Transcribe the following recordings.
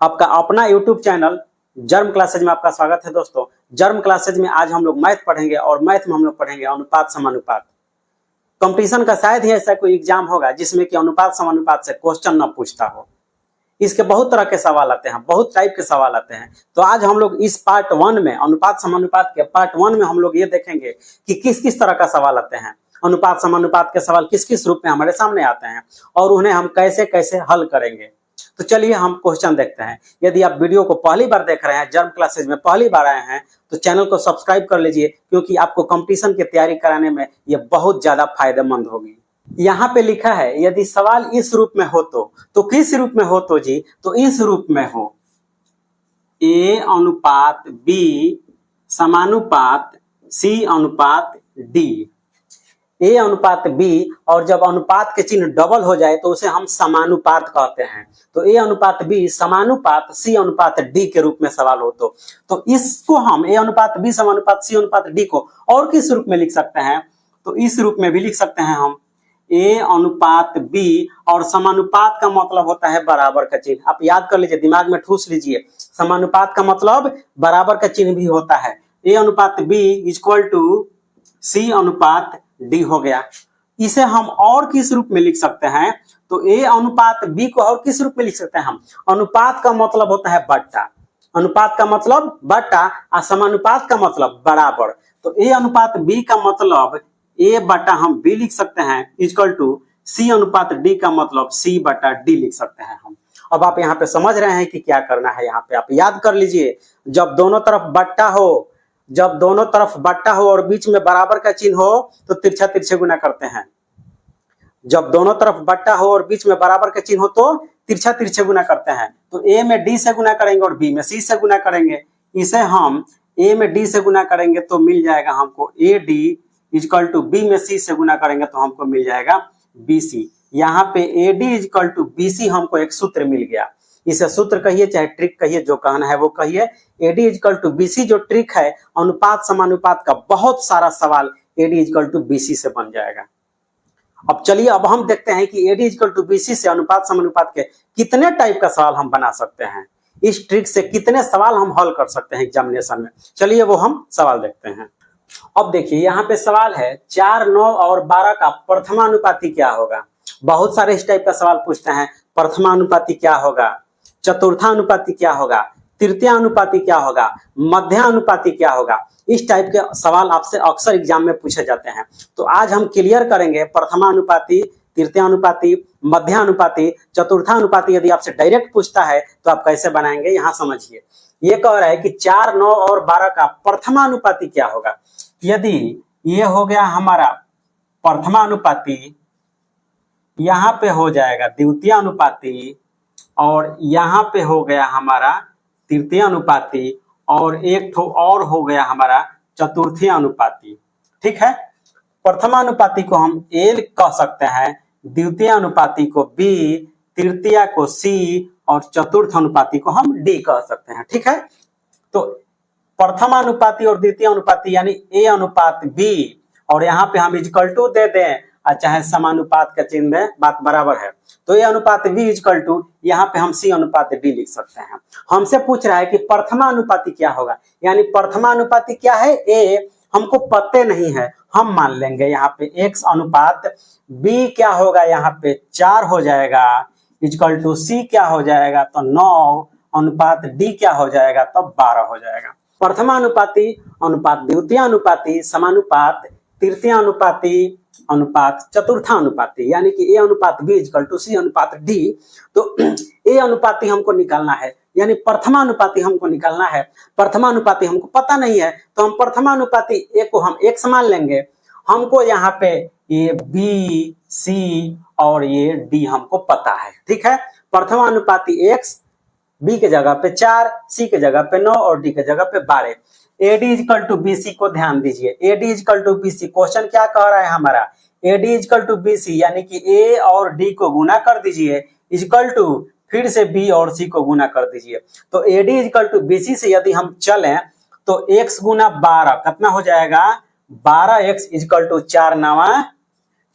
आपका अपना YouTube channel germ classes में आपका स्वागत है। दोस्तों, जर्म क्लासेज में आज हम लोग मैथ पढ़ेंगे और मैथ में हम लोग पढ़ेंगे अनुपात समानुपात। कंपटीशन का शायद ही ऐसा कोई एग्जाम होगा जिसमें कि अनुपात समानुपात से क्वेश्चन न पूछता हो। इसके बहुत तरह के सवाल आते हैं, बहुत टाइप के सवाल आते हैं। तो आज हम लोग इस पार्ट 1 में, अनुपात समानुपात के पार्ट 1 में हम लोग ये देखेंगे कि किस किस तरह का सवाल आते हैं, अनुपात समानुपात के सवाल किस किस रूप में हमारे सामने आते हैं और उन्हें हम कैसे कैसे हल करेंगे। तो चलिए हम क्वेश्चन देखते हैं। यदि आप वीडियो को पहली बार देख रहे हैं, जर्म क्लासेज में पहली बार आए हैं, तो चैनल को सब्सक्राइब कर लीजिए, क्योंकि आपको कंपटीशन की तैयारी कराने में ये बहुत ज्यादा फायदेमंद होगी। यहाँ पे लिखा है, यदि सवाल इस रूप में हो तो किस रूप में हो तो जी? तो इस रूप में हो, A अनुपात B समानुपात C अनुपात D। A अनुपात B, और जब अनुपात के चिन्ह डबल हो जाए तो उसे हम समानुपात कहते हैं। तो A अनुपात B समानुपात C अनुपात D के रूप में सवाल हो तो इसको हम A अनुपात B समानुपात C अनुपात D को और किस रूप में लिख सकते हैं? तो इस रूप में भी लिख सकते हैं हम A अनुपात B, और समानुपात का मतलब होता है बराबर का चिन्ह। आप याद कर लीजिए, दिमाग में ठूस लीजिए, समानुपात का मतलब बराबर का चिन्ह भी होता है। A अनुपात B इक्वल टू C अनुपात D हो गया। इसे हम और किस रूप में लिख सकते हैं? तो A अनुपात B को और किस रूप में लिख सकते हैं हम? अनुपात का मतलब होता है बट्टा, अनुपात का मतलब बट्टा और समानुपात का मतलब बराबर। तो A अनुपात B का मतलब A बटा हम B लिख सकते हैं इक्वल टू C अनुपात D का मतलब C बटा D लिख सकते हैं हम। अब आप यहाँ पे समझ रहे हैं कि क्या करना है। यहाँ पे आप याद कर लीजिए, जब दोनों तरफ बट्टा हो, जब दोनों तरफ बट्टा हो और बीच में बराबर का चिन्ह हो तो तिरछा तिरछे गुना करते हैं। जब दोनों तरफ बट्टा हो और बीच में बराबर का चिन्ह हो तो तिरछा तिरछे गुना करते हैं। तो A में D से गुना करेंगे और B में C से गुना करेंगे। इसे हम A में D से गुना करेंगे तो मिल जाएगा हमको AD इक्वल टू B में C से गुना करेंगे तो हमको मिल जाएगा BC। यहाँ पे AD इक्वल टू BC हमको एक सूत्र मिल गया। इसे सूत्र कहिए चाहे ट्रिक कहिए, जो कहना है वो कहिए। AD इक्वल टू BC जो ट्रिक है, अनुपात समानुपात का बहुत सारा सवाल AD इक्वल टू BC से बन जाएगा। अब चलिए, अब हम देखते हैं कि AD इक्वल टू BC से अनुपात समानुपात के कितने टाइप का सवाल हम बना सकते हैं, इस ट्रिक से कितने सवाल हम हल कर सकते हैं एग्जामिनेशन में। चलिए वो हम सवाल देखते हैं। अब देखिए, यहाँ पे सवाल है 4, 9 और 12 का प्रथमानुपाती क्या होगा। बहुत सारे इस टाइप का सवाल पूछते हैं। प्रथमानुपाती क्या होगा, चतुर्थानुपाती क्या होगा, तृतीयानुपाती क्या होगा, मध्यानुपाती क्या होगा। इस टाइप के सवाल आपसे अक्सर एग्जाम में पूछे जाते हैं। तो आज हम क्लियर करेंगे प्रथमानुपाती, तृतीयानुपाती, मध्यानुपाती, चतुर्थानुपाती। यदि आपसे डायरेक्ट पूछता है तो आप कैसे बनाएंगे, यहाँ समझिए। ये कह रहा है कि 4, 9 और 12 का प्रथमानुपाती क्या होगा। यदि ये हो गया हमारा प्रथमानुपाती, यहाँ पे हो जाएगा द्वितीयानुपाती, और यहाँ पे हो गया हमारा तृतीयानुपाती, और एक ठो और हो गया हमारा चतुर्थीयानुपाती। ठीक है, प्रथमानुपाती को हम A कह सकते हैं, द्वितीयानुपाती को B, तृतीया को C और चतुर्थ अनुपाती को हम D कह सकते हैं। ठीक है, तो प्रथमानुपाती और द्वितीयानुपाती यानी A अनुपात B, और यहाँ पे हम इक्वल टू दे दें और चाहे समानुपात का चिन्ह दें, बात बराबर है। तो A अनुपात B इक्वल टू, यहाँ पे हम C अनुपात D लिख सकते हैं। हमसे पूछ रहा है कि प्रथमानुपाती क्या होगा, यानी प्रथमानुपाती क्या है A हमको पते नहीं है, हम मान लेंगे यहाँ पे X अनुपात B क्या होगा, यहाँ पे 4 हो जाएगा इक्वल टू C क्या हो जाएगा तो 9 अनुपात D क्या हो जाएगा तो 12 हो जाएगा। प्रथमानुपाती अनुपात द्वितीयानुपाती समानुपात तृतीयानुपाती अनुपात चतुर्थानुपाती, यानी कि A अनुपात B इक्वल टू C अनुपात D। तो A अनुपाती हमको निकालना है, यानी प्रथमानुपाती हमको निकालना है। प्रथमानुपाती हमको पता नहीं है तो हम प्रथमानुपाती A को हम X मान लेंगे। हमको यहाँ पे ये B, C और ये D हमको पता है। ठीक है, प्रथमानुपाती X, B के जगह पे 4, C के जगह पे 9 और D के जगह पे 12। AD इक्वल टू BC को ध्यान दीजिए, AD equal to BC question क्या कह रहा है हमारा, AD इक्वल टू BC यानी कि A और D को गुना कर दीजिए इक्वल टू फिर से B और C को गुना कर दीजिए। तो AD इक्वल टू BC से यदि हम चलें तो X गुना 12 कितना हो जाएगा, 12X equal to 4 9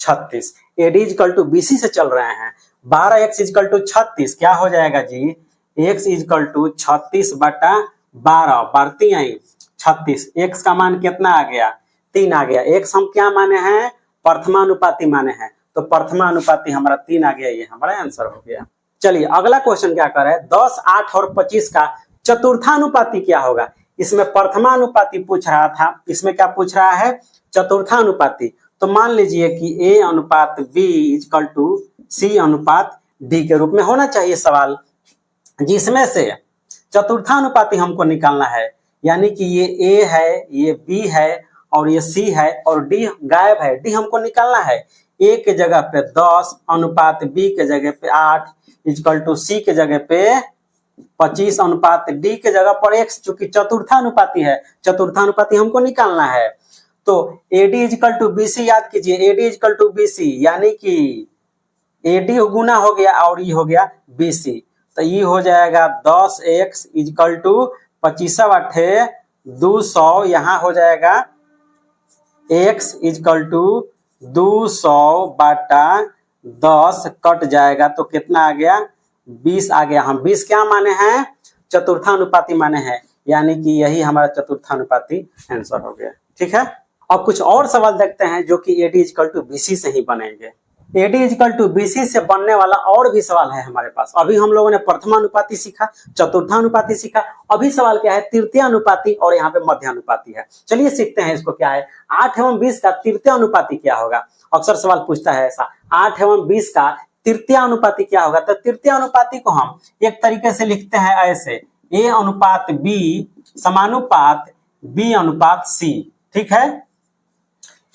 36। AD equal to BC से चल रहे हैं, 12X इक्वल टू 36 क्या हो जाएगा जी, x इजकल टू 36/12 बढ़ती आई 36। x का मान कितना आ गया 3 आ गया। x हम क्या माने हैं प्रथमानुपाती माने हैं, तो प्रथमानुपाती हमारा 3 आ गया, ये हमारा आंसर हो गया। चलिए अगला क्वेश्चन क्या कर रहा है 10, 8 और 25 का चतुर्थानुपाती क्या होगा। इसमें प्रथमानुपाती पूछ रहा था, इसमें क्या पूछ रहा है चतुर्थानुपाती। तो मान लीजिए कि a अनुपात b इजकल टू c अनुपात d के रूप में होना चाहिए सवाल, जिसमें से चतुर्थानुपाती हमको निकालना है। यानी कि ये a है, ये b है और ये c है और d गायब है, d हमको निकालना है। a के जगह पे 10 अनुपात b के जगह पे 8 इजकल टू c के जगह पे 25 अनुपात d के जगह पर x, चूंकि चतुर्थानुपाती है, चतुर्थानुपाती हमको निकालना है। तो AD इजकल टू BC याद कीजिए, AD इजकल टू BC यानी कि AD गुना हो गया और ये हो गया BC, तो ये हो जाएगा 10x इजकल टू 25 200, यहाँ हो जाएगा x इजकल टू 200/10 कट जाएगा तो कितना आ गया 20 आ गया। हम 20 क्या माने हैं चतुर्थानुपाती माने हैं, यानी कि यही हमारा चतुर्थानुपाती आंसर हो गया। ठीक है, अब कुछ और सवाल देखते हैं जो कि AD इजकल टू BC से ही बनेंगे। AD इजकल टू BC से बनने वाला और भी सवाल है हमारे पास। अभी हम लोगों ने प्रथमानुपाती सीखा, चतुर्थानुपाती सीखा, अभी सवाल क्या है तृतीयानुपाती और यहाँ पे मध्यानुपाती है। चलिए सीखते हैं इसको क्या है। 8 एवं 20 का तृतीयानुपाती क्या होगा, अक्सर सवाल पूछता है ऐसा। 8 एवं 20 का तृतीयानुपाती क्या होगा, तो तृतीयानुपाती को हम एक तरीके से लिखते हैं ऐसे, A अनुपात B समानुपात B अनुपात C। ठीक है,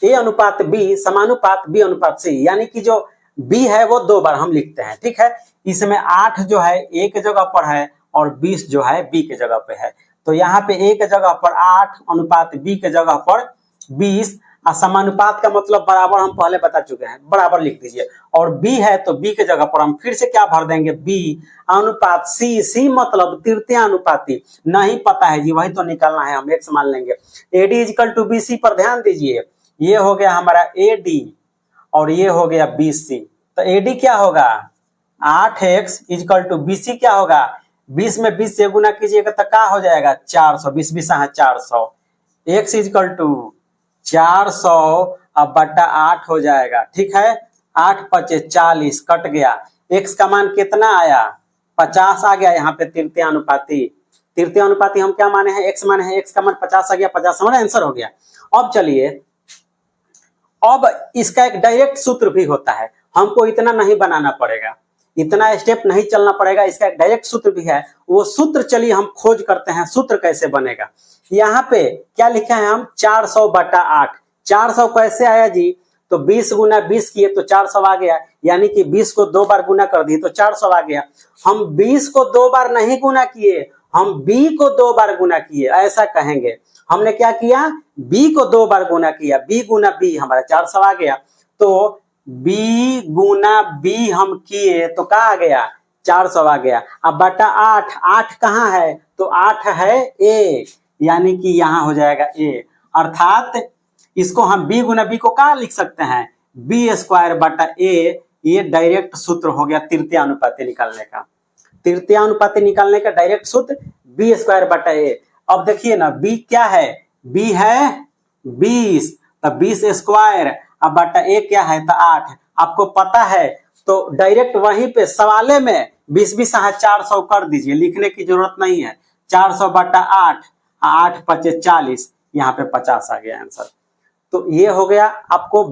A अनुपात B समानुपात B अनुपात C, यानी कि जो B है वो 2 बार हम लिखते हैं। ठीक है, इसमें 8 जो है A के जगह पर है और 20 जो है B के जगह पे है, तो यहाँ पे A के जगह पर 8 अनुपात B के जगह पर 20, और समानुपात का मतलब बराबर हम पहले बता चुके हैं, बराबर लिख दीजिए। और B है तो B के जगह पर हम फिर से क्या भर देंगे B अनुपात C, C मतलब तृतीयानुपाती, नहीं पता है जी वही तो निकालना है, हम x मान लेंगे। AD इजकल टू BC पर ध्यान दीजिए, ये हो गया हमारा AD और ये हो गया BC, तो AD क्या होगा 8x इजकल टू BC क्या होगा 20 में 20 से गुना कीजिएगा तो क्या हो जाएगा 400, 20 20 400, x इजकल टू 400 अब बटा 8 हो जाएगा। ठीक है, 8 5 40 कट गया, x का मान कितना आया 50 आ गया। यहाँ पे तृतीयानुपाती, तृतीयानुपाती हम क्या माने हैं x माने हैं, x का मान 50 आ गया, 50 हमारा आंसर हो गया। अब चलिए, अब इसका एक डायरेक्ट सूत्र भी होता है, हमको इतना नहीं बनाना पड़ेगा, इतना स्टेप नहीं चलना पड़ेगा, इसका एक डायरेक्ट सूत्र भी है। वो सूत्र चलिए हम खोज करते हैं, सूत्र कैसे बनेगा। यहाँ पे क्या लिखा है हम 400/8, 400 कैसे आया जी, तो 20 गुना 20 किए तो 400 आ गया, यानी कि 20 को 2 बार गुना कर दिए तो 400 आ गया। हम 20 को 2 बार नहीं गुना किए, हम B को 2 बार गुना किए, ऐसा कहेंगे। हमने क्या किया B को 2 बार गुना किया, B गुना B हमारा 400 आ गया। तो B गुना B हम किए तो क्या आ गया 400 आ गया। अब बटा 8, 8 कहाँ है तो 8 है A, यानी कि यहाँ हो जाएगा A, अर्थात इसको हम B गुना B को क्या लिख सकते हैं B² A। ये डायरेक्ट सूत्र हो गया तृतीयानुपाती निकालने का, तृतीयानुपाती निकालने का डायरेक्ट सूत्र B² A। अब देखिए ना B क्या है, B है 20, तो 20 स्क्वायर अब बटा A क्या है तो 8, आपको पता है तो डायरेक्ट वहीं पे सवाले में 20 20 400 कर दीजिए, लिखने की जरूरत नहीं है। 400/8, 8 5 40, यहाँ पे 50 आ गया आंसर। तो ये हो गया आपको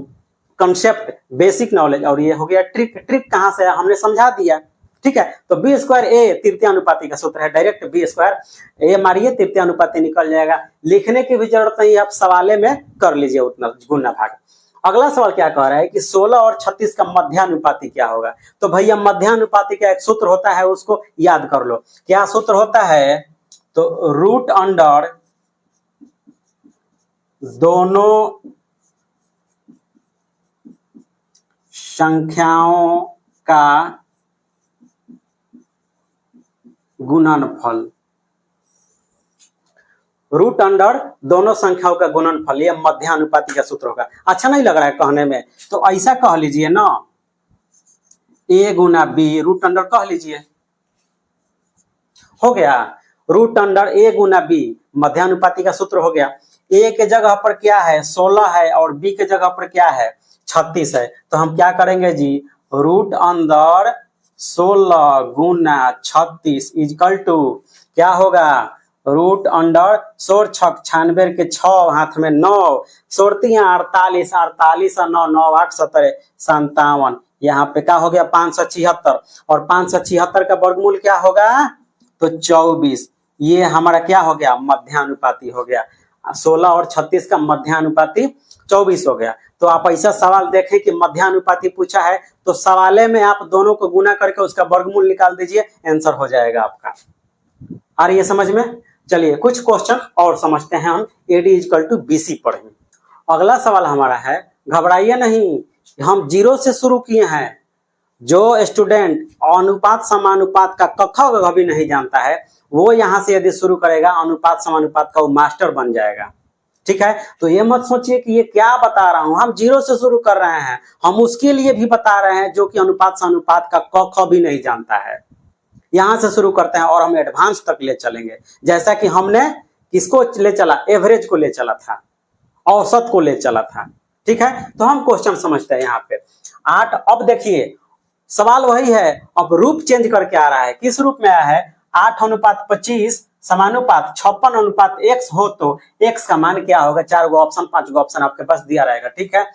कंसेप्ट बेसिक नॉलेज, और ये हो गया ट्रिक। ट्रिक कहाँ से हमने समझा दिया। ठीक है, तो B² A तृतीयानुपाती का सूत्र है, डायरेक्ट B² A मारिए तृतीयानुपाती निकल जाएगा, लिखने की भी जरूरत नहीं है, आप सवाले में कर लीजिए उतना गुना भाग। अगला सवाल क्या कह रहा है कि 16 और 36 का मध्यानुपाती क्या होगा। तो भैया मध्यानुपाती का एक सूत्र होता है, उसको याद कर लो। क्या सूत्र होता है, तो रूट अंडर दोनों संख्याओं का गुणनफल, रूट अंडर दोनों संख्याओं का गुणनफल, ये मध्यानुपाती का सूत्र होगा। अच्छा नहीं लग रहा है कहने में, तो ऐसा कह लीजिए ना A गुना B रूट अंडर कह लीजिए। हो गया। रूट अंडर ए गुना बी, मध्यानुपाती का सूत्र हो गया। ए के जगह पर क्या है 16 है और बी के जगह पर क्या है 36 है, तो हम क्या करेंगे जी, रूट अंदर 16 गुना 36 इजकल टू क्या होगा, रूट अंडर 16 छक 96 के 6 हाथ में 9 सोरती 48 48 और 9 9 8 17 57, यहाँ पे क्या हो गया 576 और 576 का वर्गमूल क्या होगा तो 24। ये हमारा क्या हो गया मध्यानुपाती हो गया, 16 और 36 का मध्यानुपाती 24 हो गया। तो आप ऐसा सवाल देखें कि मध्यानुपाती पूछा है तो सवाले में आप दोनों को गुना करके उसका वर्गमूल निकाल दीजिए, आंसर हो जाएगा आपका। आ रही है समझ में? चलिए कुछ क्वेश्चन और समझते हैं हम। AD इक्वल टू BC पढ़ेंगे। अगला सवाल हमारा है, घबराइए नहीं, हम 0 से शुरू किए हैं। जो स्टूडेंट अनुपात समानुपात का क ख ग भी नहीं जानता है वो यहाँ से यदि शुरू करेगा अनुपात समानुपात का वो मास्टर बन जाएगा। ठीक है, तो ये मत सोचिए कि ये क्या बता रहा हूं, हम 0 से शुरू कर रहे हैं, हम उसके लिए भी बता रहे हैं जो कि अनुपात समानुपात का क ख भी नहीं जानता है। यहां से शुरू करते हैं और हम एडवांस तक ले चलेंगे, जैसा कि हमने किसको ले चला, एवरेज को ले चला था, औसत को ले चला था। ठीक है, तो हम क्वेश्चन समझते हैं यहाँ पे 8। अब देखिए सवाल वही है, अब रूप चेंज करके आ रहा है। किस रूप में आया है, 8:25 समानुपात 56:x हो तो x का मान क्या होगा, 4 गो ऑप्शन 5 गो ऑप्शन आपके पास दिया रहेगा। ठीक है,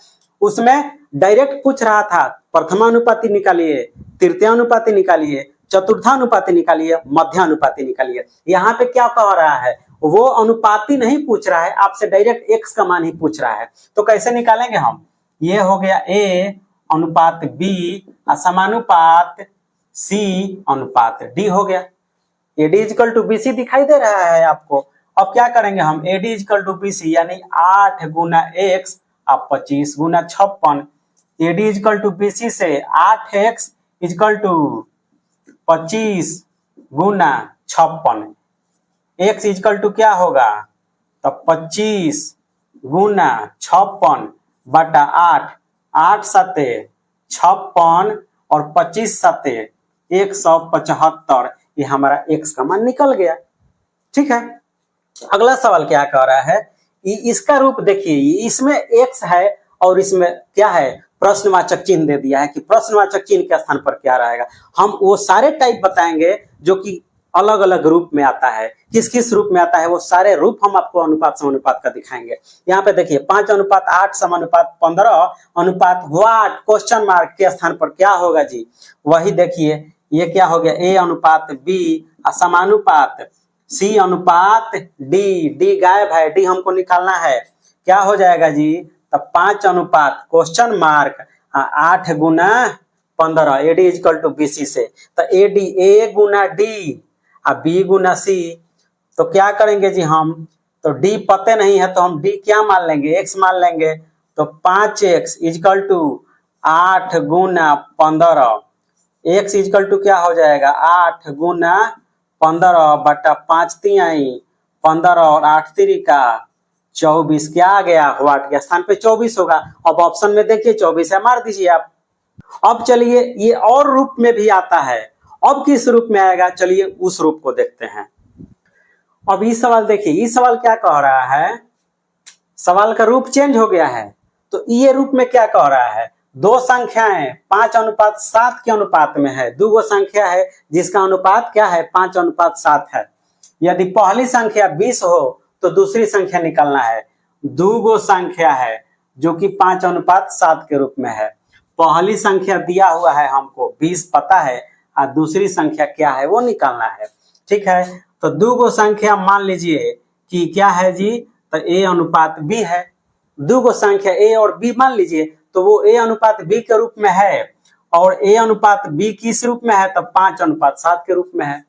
उसमें डायरेक्ट पूछ रहा था प्रथमानुपाती निकालिए, तृतीयानुपाती निकालिए, चतुर्थानुपाती निकालिए, मध्यानुपाती निकालिए। यहाँ पे क्या कह रहा है, वो अनुपाती नहीं पूछ रहा है, आपसे डायरेक्ट x का मान ही पूछ रहा है। तो कैसे निकालेंगे हम, ये हो गया a अनुपात b समानुपात c अनुपात d हो गया। AD इक्वल टू BC दिखाई दे रहा है आपको। अब क्या करेंगे हम, AD इक्वल टू BC यानी 8 गुना x अब 25 गुना 56, AD इक्वल टू BC से 8x इक्वल टू 25 गुना 56, x इक्वल टू क्या होगा तो 25 गुना 56 बटा 8, 8 सते 56 और 25 सते 175, ये हमारा x का मान निकल गया। ठीक है, अगला सवाल क्या कह रहा है, इसका रूप देखिए, इसमें x है और इसमें क्या है प्रश्नवाचक चिन्ह दे दिया है कि प्रश्नवाचक चिन्ह के स्थान पर क्या रहेगा। हम वो सारे टाइप बताएंगे जो कि अलग अलग रूप में आता है, किस किस रूप में आता है वो सारे रूप हम आपको अनुपात समानुपात का दिखाएंगे। यहाँ पे देखिए 5:8 समानुपात 15 अनुपात व्हाट क्वेश्चन मार्क के स्थान पर क्या होगा जी, वही देखिए ये क्या हो गया a अनुपात b समानुपात c अनुपात d, d गायब है, d हमको निकालना है, क्या हो जाएगा जी तब 5 अनुपात क्वेश्चन मार्क 8 गुना 15 AD इक्वल टू BC से। तो AD a गुना d और b गुना c, तो क्या करेंगे जी हम, तो d पते नहीं है तो हम d क्या मान लेंगे x मान लेंगे, तो 5x इक्वल टू 8 गुना 15, x इक्वल टू क्या हो जाएगा 8 गुना 15 बटा 5 तिहाई 15 और 8 तिरिका 24, क्या आ गया व्हाट के स्थान पे 24 होगा। अब ऑप्शन में देखिए 24 है, मार दीजिए आप। अब चलिए ये और रूप में भी आता है, अब किस रूप में आएगा चलिए उस रूप को देखते हैं। अब ये सवाल देखिए, ये सवाल क्या कह रहा है, सवाल का रूप चेंज हो गया है। तो ये रूप में क्या कह रहा है, दो संख्याएं 5:7 के अनुपात में है, दो गो संख्या है जिसका अनुपात क्या है 5:7 है। यदि पहली संख्या 20 हो तो दूसरी संख्या निकालना है। दो गो संख्या है जो कि 5:7 के रूप में है, पहली संख्या दिया हुआ है हमको 20 पता है और दूसरी संख्या क्या है वो निकालना है। ठीक है, तो दो गो संख्या मान लीजिए कि क्या है जी, तो a अनुपात b है। दो गो संख्या a और b मान लीजिए तो वो a अनुपात b के रूप में है और a अनुपात b किस रूप में है, तब 5:7 के रूप में है।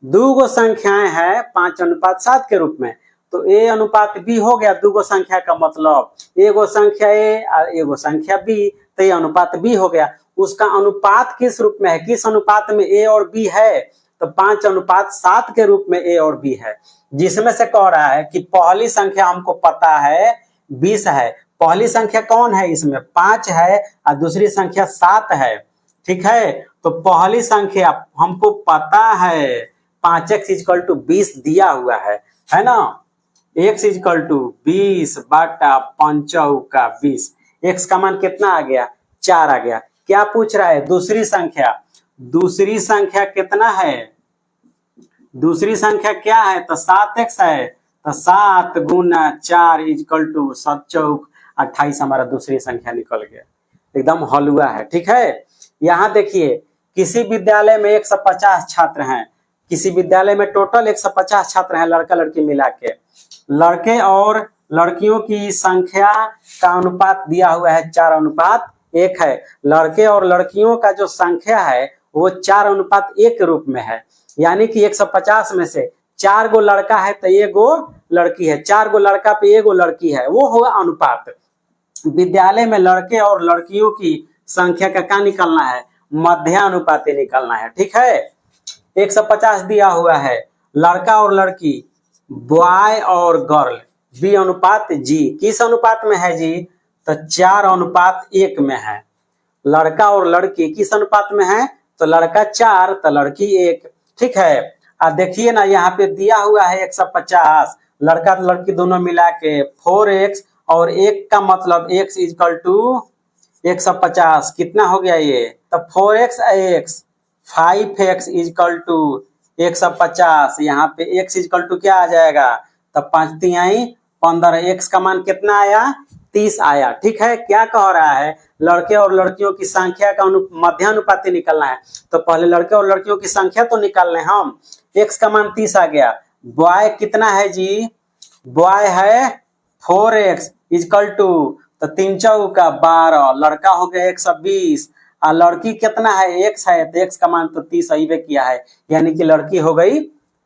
दो गो संख्याएं हैं 5:7 के रूप में, तो a अनुपात b हो गया। दो गो संख्या का मतलब एगो संख्या a और एगो संख्या b, तो ये अनुपात b हो गया। उसका अनुपात किस रूप में है, किस अनुपात में a और b है, तो 5:7 के रूप में a और b है। जिसमें से कह रहा है कि पहली संख्या हमको पता है 20 है, पहली संख्या कौन है इसमें 5 है और दूसरी संख्या 7 है। ठीक है, तो पहली संख्या हमको पता है 5x इक्वल टू 20 दिया हुआ है ना। x इक्वल टू 20 बटा 5 x का मान कितना आ गया 4 आ गया। क्या पूछ रहा है दूसरी संख्या कितना है, दूसरी संख्या क्या है तो 7x है, तो 7 गुना 4 इक्वल टू 7 चौक 28 हमारा दूसरी संख्या निकल गया, एकदम हलवा है। ठीक है, यहाँ देखिए किसी विद्यालय में 150 छात्र हैं, किसी विद्यालय में टोटल 150 छात्र हैं लड़का लड़की मिला के, लड़के और लड़कियों की संख्या का अनुपात दिया हुआ है 4:1 है। लड़के और लड़कियों का जो संख्या है वो 4:1 के रूप में है, यानी कि 150 में से 4 गो लड़का है तो 1 गो लड़की है, 4 गो लड़का पे 1 गो लड़की है, वो होगा अनुपात। विद्यालय में लड़के और लड़कियों की संख्या का क्या निकलना है, मध्यानुपाती निकलना है। ठीक है, 150 दिया हुआ है, लड़का और लड़की बॉय और गर्ल B/G किस अनुपात में है जी, तो 4:1 में है। लड़का और लड़की किस अनुपात में है, तो लड़का 4 तो लड़की 1। ठीक है, अब देखिए ना यहाँ पे दिया हुआ है 150, लड़का तो लड़की दोनों मिला के 4x और 1 का मतलब x इक्वल टू 150 कितना हो गया ये, तो 4x 5x इक्वल टू 150, यहाँ पे x इक्वल टू क्या आ जाएगा, तो 5 तिहाई 15, x का मान कितना आया 30 आया। ठीक है, क्या कह रहा है लड़के और लड़कियों की संख्या का मध्यानुपाती निकलना है, तो पहले लड़के और लड़कियों की संख्या तो निकाल लें हम। x का मान 30 आ गया, बॉय कितना है जी, बॉय है 4x इक्वल टू, तो 3 चौका 12, लड़का हो गया 120 और लड़की कितना है x है, तो x का मान तो 30 अइबे किया है, यानी कि लड़की हो गई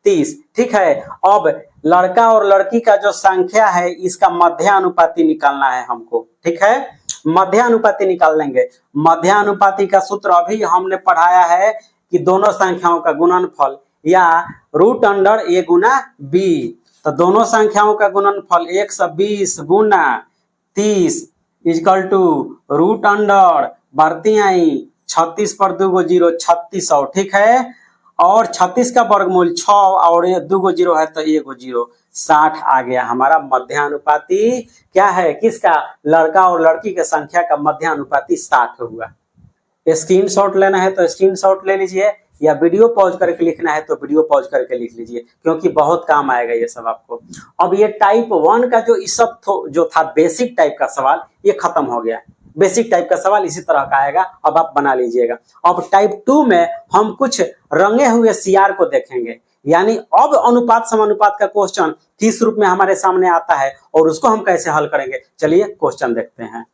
30। ठीक है, अब लड़का और लड़की का जो संख्या है इसका मध्यानुपाती निकालना है हमको। ठीक है, मध्यानुपाती निकाल लेंगे। मध्यानुपाती का सूत्र अभी हमने पढ़ाया है कि दोनों संख्याओं का गुणनफल या √a गुना b, तो दोनों संख्याओं का गुणनफल 120 गुना 30 इक्वल टू √, बढ़ती आई 36 पर 2 गो 0 3600। ठीक है, और 36 का वर्गमूल 6 और 2 गो 0 है तो 1 गो 0 60 आ गया। हमारा मध्यानुपाती क्या है, किसका, लड़का और लड़की की संख्या का मध्यानुपाती 60 हुआ। स्क्रीनशॉट लेना है तो स्क्रीनशॉट ले लीजिए, या वीडियो पॉज करके लिखना है तो वीडियो पॉज करके लिख लीजिए, क्योंकि बहुत काम आएगा ये सब आपको। अब ये टाइप 1 का जो इस सब जो था बेसिक टाइप का सवाल ये खत्म हो गया। बेसिक टाइप का सवाल इसी तरह का आएगा, अब आप बना लीजिएगा। अब टाइप 2 में हम कुछ रंगे हुए CR को देखेंगे, यानी अब अनुपात समानुपात का क्वेश्चन किस रूप में हमारे सामने आता है और उसको हम कैसे हल करेंगे। चलिए क्वेश्चन देखते हैं।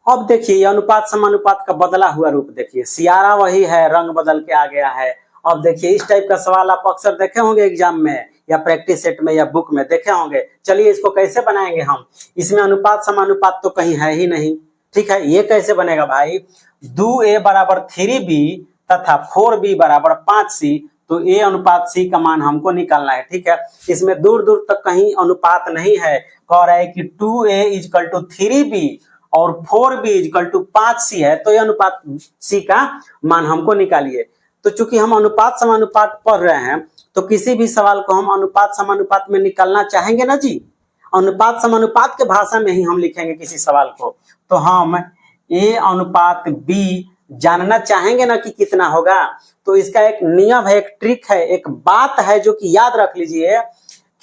अब देखिए ये अनुपात समानुपात का बदला हुआ रूप देखिए, CR वही है, रंग बदल के आ गया है। अब देखिए इस टाइप का सवाल आप अक्सर देखे होंगे एग्जाम में या प्रैक्टिस सेट में या बुक में देखे होंगे। चलिए इसको कैसे बनाएंगे हम, इसमें अनुपात समानुपात तो कहीं है ही नहीं। ठीक है, ये कैसे बनेगा भाई, 2a बराबर 3b तथा 4b बराबर 5c, तो a/c का मान हमको निकालना है। ठीक है, इसमें दूर दूर तक कहीं अनुपात नहीं है, कह रहा है कि 2a इक्वल टू 3b और 4b इक्वल टू 5c है, तो ये अनुपात c का मान हमको निकालिए। तो चूंकि हम अनुपात समानुपात पढ़ रहे हैं तो किसी भी सवाल को हम अनुपात समानुपात में निकालना चाहेंगे ना जी, अनुपात समानुपात के भाषा में ही हम लिखेंगे किसी सवाल को, तो हम a/b जानना चाहेंगे ना कि कितना होगा। तो इसका एक नियम है, एक ट्रिक है, एक बात है जो कि याद रख लीजिए,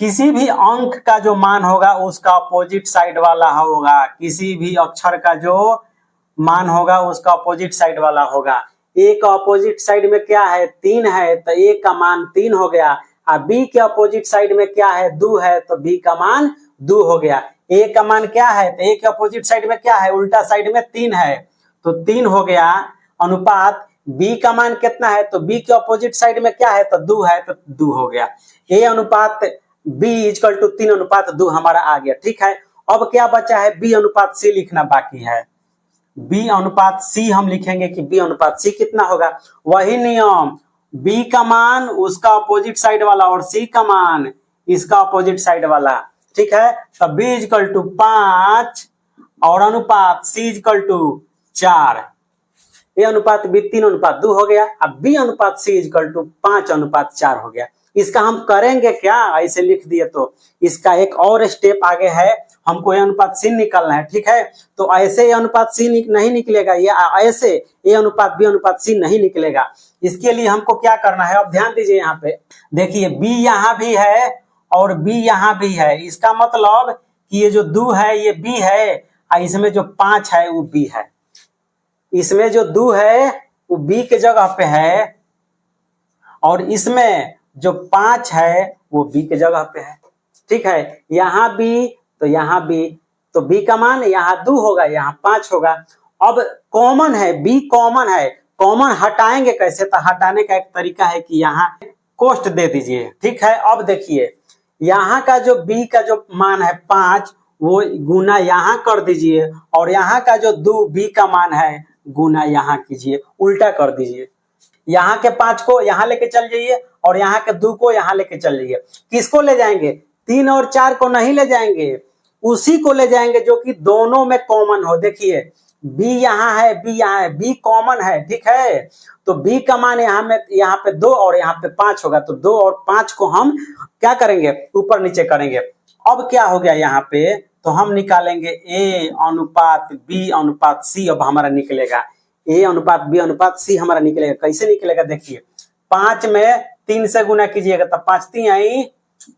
किसी भी अंक का जो मान होगा उसका अपोजिट साइड वाला होगा, किसी भी अक्षर का जो मान होगा उसका अपोजिट साइड वाला होगा। a का अपोजिट साइड में क्या है 3 है, तो a का मान 3 हो गया, और b के अपोजिट साइड में क्या है 2 है, तो b का मान 2 हो गया। a का मान क्या है, तो a के अपोजिट साइड में क्या है, उल्टा साइड में 3 है, तो 3 हो गया। अनुपात b का मान कितना है, तो b के अपोजिट साइड में क्या है, तो 2 है, तो 2 हो गया। a/b इक्वल टू 3:2 हमारा आ गया। ठीक है, अब क्या बचा है, b/c लिखना बाकी है। b/c हम लिखेंगे कि b/c कितना होगा, वही नियम, b का मान उसका अपोजिट साइड वाला और c का मान इसका अपोजिट साइड वाला। ठीक है, तो b इक्वल टू 5 और अनुपात c इक्वल टू 4, a/b 3:2 हो गया, अब b/c इक्वल टू 5:4 हो गया। इसका हम करेंगे क्या, ऐसे लिख दिए तो इसका एक और स्टेप आगे है, हमको ए अनुपात सी निकालना है। ठीक है, तो ऐसे ए अनुपात सी नहीं निकलेगा, ये ऐसे ए अनुपात बी अनुपात सी नहीं निकलेगा। इसके लिए हमको क्या करना है, अब ध्यान दीजिए यहाँ पे, देखिए बी यहाँ भी है और बी यहाँ भी है, इसका मतलब कि ये जो 2 है ये बी है, और इसमें जो 5 है वो बी है। इसमें जो 2 है वो बी के जगह पे है और इसमें जो 5 है वो बी के जगह पे है। ठीक है, यहाँ बी तो यहाँ बी, तो बी का मान यहाँ 2 होगा, यहाँ 5 होगा। अब कॉमन है, बी कॉमन है, कॉमन हटाएंगे कैसे, तो हटाने का एक तरीका है कि यहाँ कोष्ट दे दीजिए। ठीक है, अब देखिए यहाँ का जो बी का जो मान है 5 वो गुना यहाँ कर दीजिए और यहाँ का जो 2 बी का मान है गुना यहाँ कीजिए, उल्टा कर दीजिए। यहाँ के 5 को यहाँ लेके चल जाइए और यहाँ के 2 को यहाँ लेके चल जाइए। किसको ले जाएंगे, 3 और 4 को नहीं ले जाएंगे, उसी को ले जाएंगे जो कि दोनों में कॉमन हो। देखिए b यहाँ है, b यहाँ है, b कॉमन है। ठीक है, तो b का मान यहाँ पे 2 और यहाँ पे 5 होगा, तो 2 और 5 को हम क्या करेंगे, ऊपर नीचे करेंगे। अब क्या हो गया यहाँ पे, तो हम निकालेंगे a अनुपात b अनुपात c। अब हमारा निकलेगा a अनुपात b अनुपात c हमारा निकलेगा। कैसे निकलेगा, देखिए 5 में 3 से गुना कीजिएगा तो 5 3 आई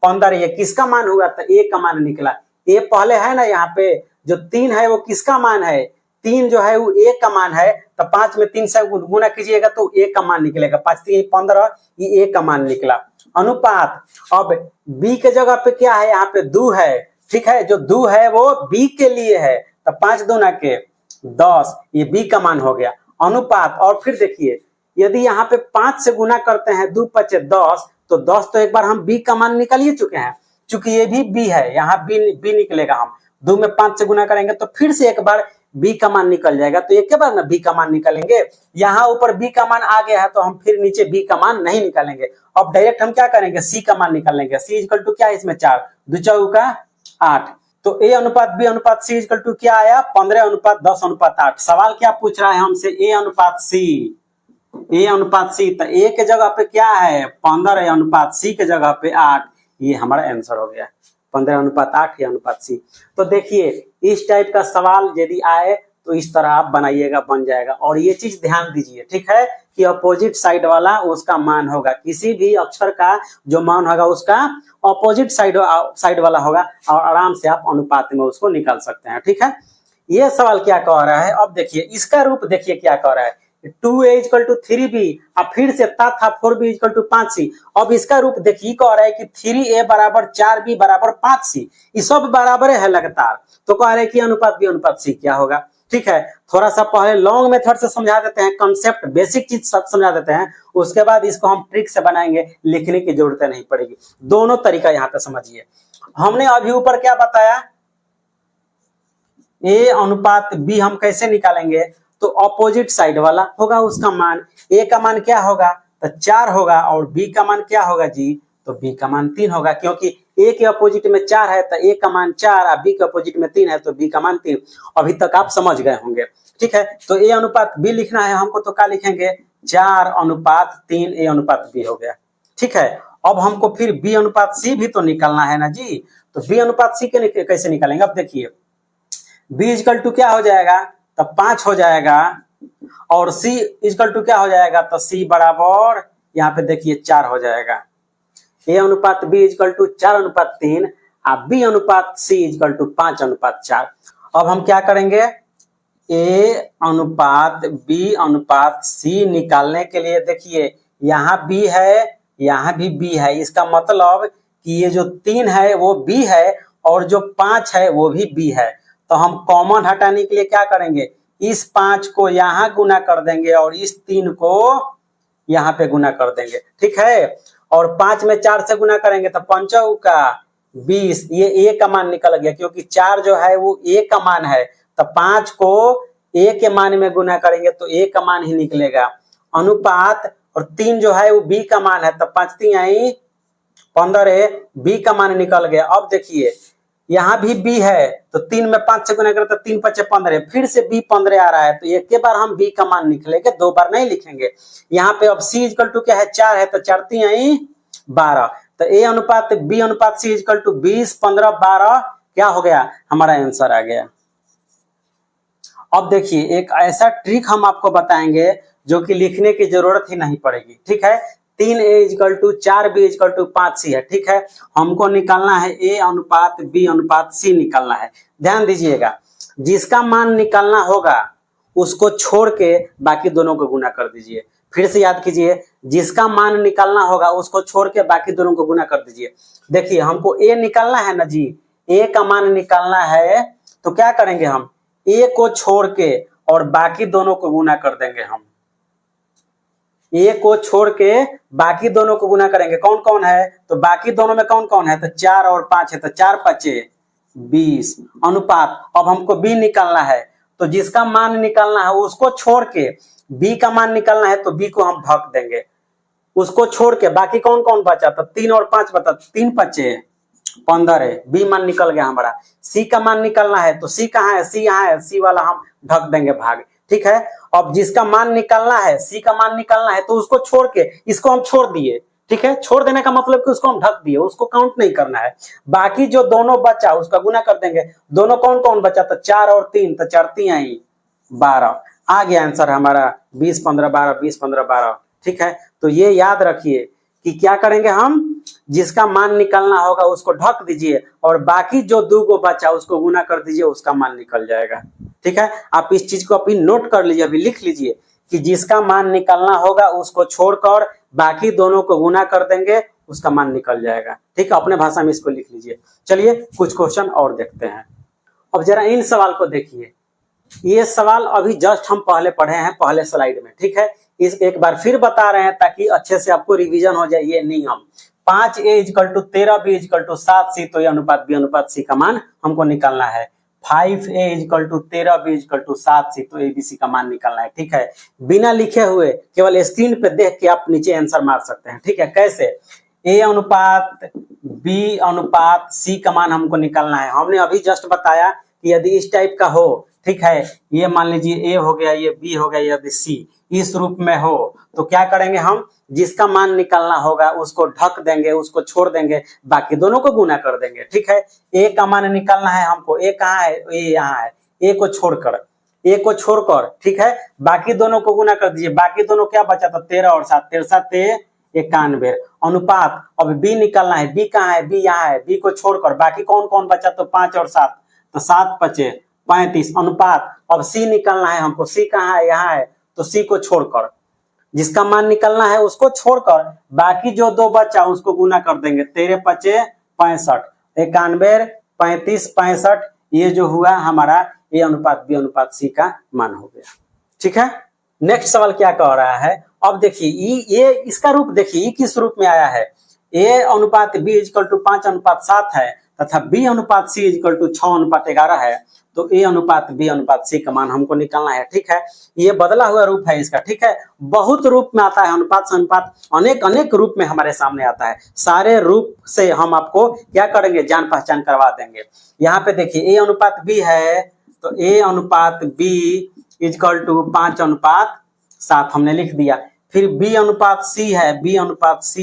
15, ये किसका मान हुआ, तो a का मान निकला। a पहले है ना, यहाँ पे जो 3 है वो किसका मान है, 3 जो है वो a का मान है, तो 5 में 3 से गुना कीजिएगा तो a का मान निकलेगा। 5 3 15, ये a का मान निकला। अनुपात, अब b के जगह पे क्या है, यहाँ पे 2 है। ठीक है, जो 2 है वो b के लिए है, तो 5 दूना के 10, ये b का मान हो गया। अनुपात, और फिर देखिए यदि यहाँ पे 5 से गुना करते हैं 2 5 10, तो 10 तो एक बार हम b का मान निकाल ही चुके हैं, चूंकि ये भी b है, यहाँ b निकलेगा। हम 2 में 5 से गुना करेंगे तो फिर से एक बार b का मान निकल जाएगा, तो एक बार ना b का मान निकालेंगे। यहाँ ऊपर b का मान आ गया है तो हम फिर नीचे b का मान नहीं निकालेंगे। अब डायरेक्ट हम क्या करेंगे, c का मान निकालेंगे। c इक्वल टू क्या है, इसमें 4 2 चौका 8, तो a अनुपात b अनुपात c इक्वल टू क्या आया, 15 अनुपात 10 अनुपात 8। सवाल क्या पूछ रहा है हमसे, a अनुपात c, a अनुपात c, तो a के जगह पे क्या है 15 अनुपात c के जगह पे 8, ये हमारा आंसर हो गया 15 अनुपात 8 या अनुपात c। तो देखिए इस टाइप का सवाल यदि आए तो इस तरह आप बनाइएगा, बन जाएगा। और ये चीज ध्यान दीजिए, ठीक है, कि अपोजिट साइड वाला उसका मान होगा, किसी भी अक्षर का जो मान होगा उसका अपोजिट साइड वाला होगा, और आराम से आप अनुपात में उसको निकाल सकते हैं। ठीक है, ये सवाल क्या कह रहा है, अब देखिए इसका रूप देखिए क्या कह रहा है, 2a इक्वल टू 3b, अब फिर से था 4b इक्वल टू 5c। अब इसका रूप देखिए कह रहा है कि 3a बराबर 4b बराबर 5c, ये सब बराबर है लगातार, तो कह रहे हैं कि अनुपात b अनुपात c क्या होगा। ठीक है, थोड़ा सा पहले लॉन्ग मेथड से समझा देते हैं, कंसेप्ट बेसिक चीज समझा देते हैं, उसके बाद इसको हम ट्रिक से बनाएंगे, लिखने की जरूरत नहीं पड़ेगी। दोनों तरीका यहाँ पे समझिए। हमने अभी ऊपर क्या बताया, a अनुपात b हम कैसे निकालेंगे, तो अपोजिट साइड वाला होगा उसका मान। a का मान क्या होगा, तो 4 होगा, और b का मान क्या होगा जी, तो b का मान 3 होगा, क्योंकि a के अपोजिट में 4 है तो a का मान 4, और b के अपोजिट में 3 है तो b का मान 3। अभी तक आप समझ गए होंगे। ठीक है, तो a अनुपात b लिखना है हमको, तो क्या लिखेंगे 4 अनुपात 3 a अनुपात b हो गया। ठीक है, अब हमको फिर b अनुपात c भी तो निकालना है ना जी, तो b अनुपात c के कैसे निकालेंगे। अब देखिए b इक्वल टू क्या हो जाएगा, तो 5 हो जाएगा, और c इक्वल टू क्या हो जाएगा, तो c बराबर यहाँ पे देखिए 4 हो जाएगा। a अनुपात b इक्वल टू 4 अनुपात 3, और b अनुपात c इक्वल टू 5 अनुपात 4। अब हम क्या करेंगे, a अनुपात b अनुपात c निकालने के लिए देखिए यहाँ b है, यहाँ भी b है, इसका मतलब कि ये जो 3 है वो b है और जो 5 है वो भी b है। तो हम कॉमन हटाने के लिए क्या करेंगे, इस 5 को यहाँ गुना कर देंगे और इस 3 को यहाँ पे गुना कर देंगे। ठीक है, और 5 में 4 से गुना करेंगे तो 5 का 20, ये a का मान निकल गया, क्योंकि 4 जो है वो a का मान है, तो 5 को a के मान में गुना करेंगे तो a का मान ही निकलेगा। अनुपात, और 3 जो है वो b का मान है, तो 5 3 आई 15 b का मान निकल गया। अब देखिए यहाँ भी b है, तो 3 में 5 से गुना करते 3 5 15, फिर से b 15 आ रहा है, तो एक के बार हम b का मान निकलेंगे, 2 बार नहीं लिखेंगे। यहाँ पे अब c इक्वल टू क्या है 4 है, तो 4 3 आई 12। तो ए अनुपात बी अनुपात सी इक्वल टू 20 15 12 क्या हो गया, हमारा आंसर आ गया। अब देखिए एक ऐसा ट्रिक हम आपको बताएंगे जो कि लिखने की जरूरत ही नहीं पड़ेगी, ठीक है। 3a equal to 4b equal to 5c है, ठीक है। हमको निकालना है a अनुपात b अनुपात c निकालना है। ध्यान दीजिएगा, जिसका मान निकालना होगा उसको छोड़ के बाकी दोनों को गुना कर दीजिए। फिर से याद कीजिए, जिसका मान निकालना होगा उसको छोड़ के बाकी दोनों को गुना कर दीजिए। देखिए हमको a निकालना है ना जी, a का मान निकालना है तो क्या करेंगे, हम a को छोड़ के और बाकी दोनों को गुना कर देंगे। हम a को छोड़ के बाकी दोनों को गुना करेंगे। कौन कौन है, तो बाकी दोनों में कौन कौन है, तो 4 और 5 है, तो 4 5 20 अनुपात। अब हमको b निकालना है, तो जिसका मान निकालना है उसको छोड़ के b का मान निकालना है, तो b को हम ढक देंगे। उसको छोड़ के बाकी कौन कौन बचा, तो 3 और 5 बता, 3 5 15 है, b मान निकल गया हमारा। c का मान निकालना है, तो c कहाँ है, c यहाँ है, c वाला हम ढक देंगे भाग, ठीक है। अब जिसका मान निकालना है, c का मान निकालना है, तो उसको छोड़ के इसको हम छोड़ दिए, ठीक है। छोड़ देने का मतलब कि उसको हम ढक दिए, उसको काउंट नहीं करना है। बाकी जो दोनों बचा उसका गुना कर देंगे। दोनों कौन कौन बचा, तो 4 और 3, तो 4 3 12 आ गया आंसर हमारा 20 15 12 20 15 12, ठीक है। तो ये याद रखिए कि क्या करेंगे हम, जिसका मान निकालना होगा उसको ढक दीजिए और बाकी जो दो को बचा उसको गुना कर दीजिए, उसका मान निकल जाएगा, ठीक है। आप इस चीज को अभी नोट कर लीजिए, अभी लिख लीजिए कि जिसका मान निकालना होगा उसको छोड़कर बाकी दोनों को गुना कर देंगे, उसका मान निकल जाएगा, ठीक है। अपने भाषा में इसको लिख लीजिए। चलिए कुछ क्वेश्चन और देखते हैं। अब जरा इन सवाल को देखिए, ये सवाल अभी जस्ट हम पहले पढ़े हैं पहले स्लाइड में, ठीक है। इस एक बार फिर बता रहे हैं ताकि अच्छे से आपको रिवीजन हो जाए। ये नियम 5a equal to 13b equal to 7c, तो ये अनुपात b अनुपात c का मान हमको निकालना है। 5a equal to 13b equal to 7c, तो abc का मान निकालना है, ठीक है। बिना लिखे हुए केवल स्क्रीन पे देख के आप नीचे आंसर मार सकते हैं, ठीक है। कैसे, a अनुपात b अनुपात c का मान हमको निकालना है। हमने अभी जस्ट बताया कि यदि इस टाइप का हो, ठीक है, ये मान लीजिए a हो गया, ये b हो गया, यदि c इस रूप में हो, तो क्या करेंगे हम, जिसका मान निकालना होगा उसको ढक देंगे, उसको छोड़ देंगे, बाकी दोनों को गुना कर देंगे, ठीक है। a का मान निकालना है हमको, a कहाँ है, a यहाँ है, a को छोड़कर, ठीक है, बाकी दोनों को गुना कर दीजिए। बाकी दोनों क्या बचा था, 13 और 7, 13 7 91 अनुपात। अब b निकालना है, b कहाँ है, b यहाँ है, b को छोड़कर बाकी कौन कौन बचा, तो 5 और 7, तो 7 5 35 अनुपात। अब c निकालना है हमको, c कहाँ है, यहाँ है, तो c को छोड़कर जिसका मान निकालना है उसको छोड़कर बाकी जो दो बचा उसको गुना कर देंगे। 13 5 65 91 35 65, ये जो हुआ हमारा a अनुपात b अनुपात c का मान हो गया, ठीक है। नेक्स्ट सवाल क्या कह रहा है, अब देखिए ये इसका रूप देखिए, किस रूप में आया है। a अनुपात b इक्वल टू 5 अनुपात 7 है तथा b अनुपात c इक्वल टू 6 अनुपात 11 है, तो a अनुपात b अनुपात c का मान हमको निकालना है, ठीक है। ये बदला हुआ रूप है इसका, ठीक है। बहुत रूप में आता है, अनुपात से अनुपात अनेक रूप में हमारे सामने आता है। सारे रूप से हम आपको क्या करेंगे, जान पहचान करवा देंगे। यहाँ पे देखिए a अनुपात b है, तो a अनुपात b इक्वल टू 5 अनुपात 7 हमने लिख दिया। फिर b अनुपात c है, b अनुपात c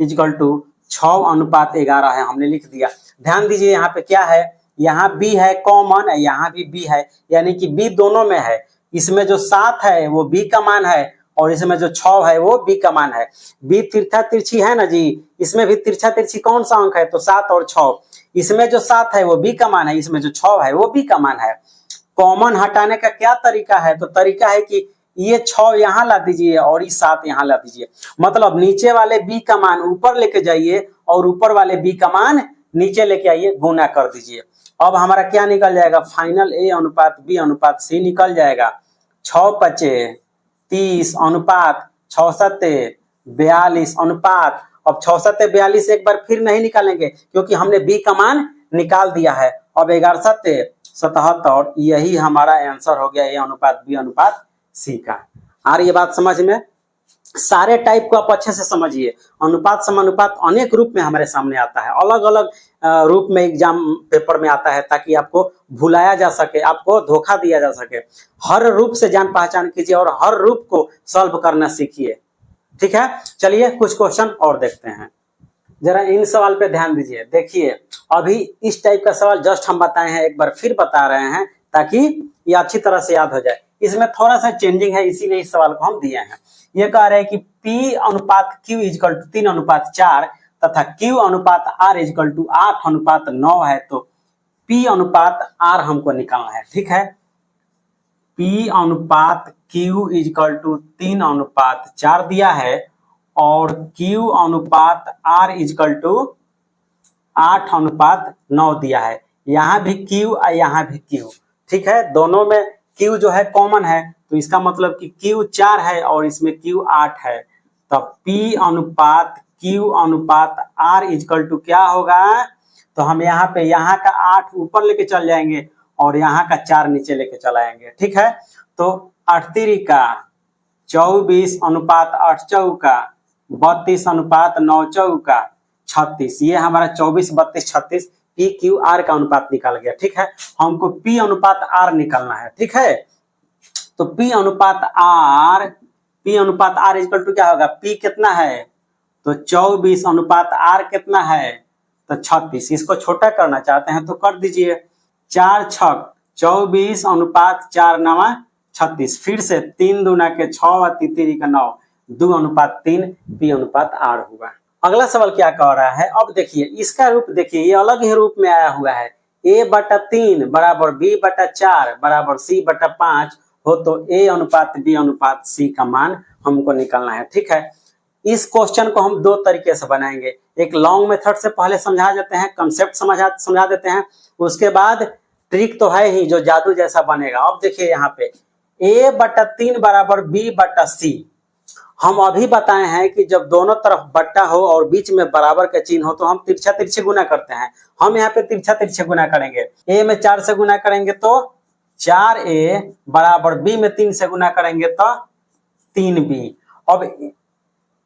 इक्वल टू 6 अनुपात 11 है, हमने लिख दिया। ध्यान दीजिए यहाँ पे क्या है, यहाँ b है कॉमन, यहाँ भी b है, यानी कि b दोनों में है। इसमें जो 7 है वो b का मान है और इसमें जो 6 है वो b का मान है। b तिरछा तिरछी है ना जी, इसमें भी तिरछा तिरछी कौन सा अंक है, तो 7 और 6। इसमें जो 7 है वो b का मान है, इसमें जो 6 है वो b का मान है। कॉमन हटाने का क्या तरीका है, तो तरीका है कि ये 6 यहाँ ला दीजिए और ये 7 यहाँ ला दीजिए। मतलब नीचे वाले b का मान ऊपर लेके जाइए और ऊपर वाले b का मान नीचे लेके आइए, गुना कर दीजिए। अब हमारा क्या निकल जाएगा, फाइनल a अनुपात b अनुपात c निकल जाएगा। 6 5 30 अनुपात 6 7 42 अनुपात। अब 6 7 42 एक बार फिर नहीं निकालेंगे क्योंकि हमने b का मान निकाल दिया है। अब 11 7 77, यही हमारा आंसर हो गया a अनुपात b अनुपात c का। आ रही है बात समझ में। सारे टाइप को आप अच्छे से समझिए। अनुपात समानुपात अनेक रूप में हमारे सामने आता है, अलग अलग रूप में एग्जाम पेपर में आता है, ताकि आपको भुलाया जा सके, आपको धोखा दिया जा सके। हर रूप से जान पहचान कीजिए और हर रूप को सॉल्व करना सीखिए, ठीक है। चलिए कुछ क्वेश्चन और देखते हैं। जरा इन सवाल पे ध्यान दीजिए। देखिए अभी इस टाइप का सवाल जस्ट हम बताए हैं, एक बार फिर बता रहे हैं ताकि ये अच्छी तरह से याद हो जाए। इसमें थोड़ा सा चेंजिंग है, इसीलिए इस सवाल को हम दिए हैं। ये कह रहे हैं कि P अनुपात Q इजकल टू 3:4 तथा Q अनुपात R इजकल टू 8:9 है, तो P अनुपात R हमको निकालना है। ठीक है, P अनुपात Q इजकल टू 3:4 दिया है और Q अनुपात R इजकल टू 8:9 दिया है। यहाँ भी Q और यहाँ भी Q। ठीक है, दोनों में Q जो है कॉमन है, तो इसका मतलब कि Q 4 है और इसमें Q 8 है। तो P अनुपात Q अनुपात R इजकल टू क्या होगा, तो हम यहाँ पे यहाँ का 8 ऊपर लेके चल जाएंगे और यहाँ का 4 नीचे लेके चलाएंगे। ठीक है, तो 8 का 24 अनुपात 8 चौका 32 अनुपात 9 चौका 36, ये हमारा 24 32 36 P Q R का अनुपात निकल गया। ठीक है, हमको P अनुपात R निकालना है। ठीक है, तो P अनुपात R इक्वल टू क्या होगा, P कितना है तो 24 अनुपात R कितना है तो 36। इसको छोटा करना चाहते हैं तो कर दीजिए, 4 छक 24 अनुपात 4 9 36, फिर से 3 दूना के 6 और 3 का 9, 2 अनुपात 3 P अनुपात R होगा। अगला सवाल क्या कह रहा है, अब देखिए इसका रूप देखिए, ये अलग ही रूप में आया हुआ है। A/3 बराबर B/4 बराबर C/5 हो तो A अनुपात B अनुपात C का मान हमको निकालना है। ठीक है, इस क्वेश्चन को हम दो तरीके से बनाएंगे। एक लॉन्ग मेथड से पहले समझा देते हैं, कंसेप्ट समझा देते हैं, उसके बाद ट्रिक तो है ही जो जादू जैसा बनेगा। अब देखिए यहाँ पे A/3 बराबर B/C, हम अभी बताए हैं कि जब दोनों तरफ बट्टा हो और बीच में बराबर का चिन्ह हो तो हम तिरछा तिरछे गुना करते हैं। हम यहाँ पे तिरछा तिरछे गुना करेंगे। A में 4 से गुना करेंगे तो 4A बराबर B में 3 से गुना करेंगे तो 3B। अब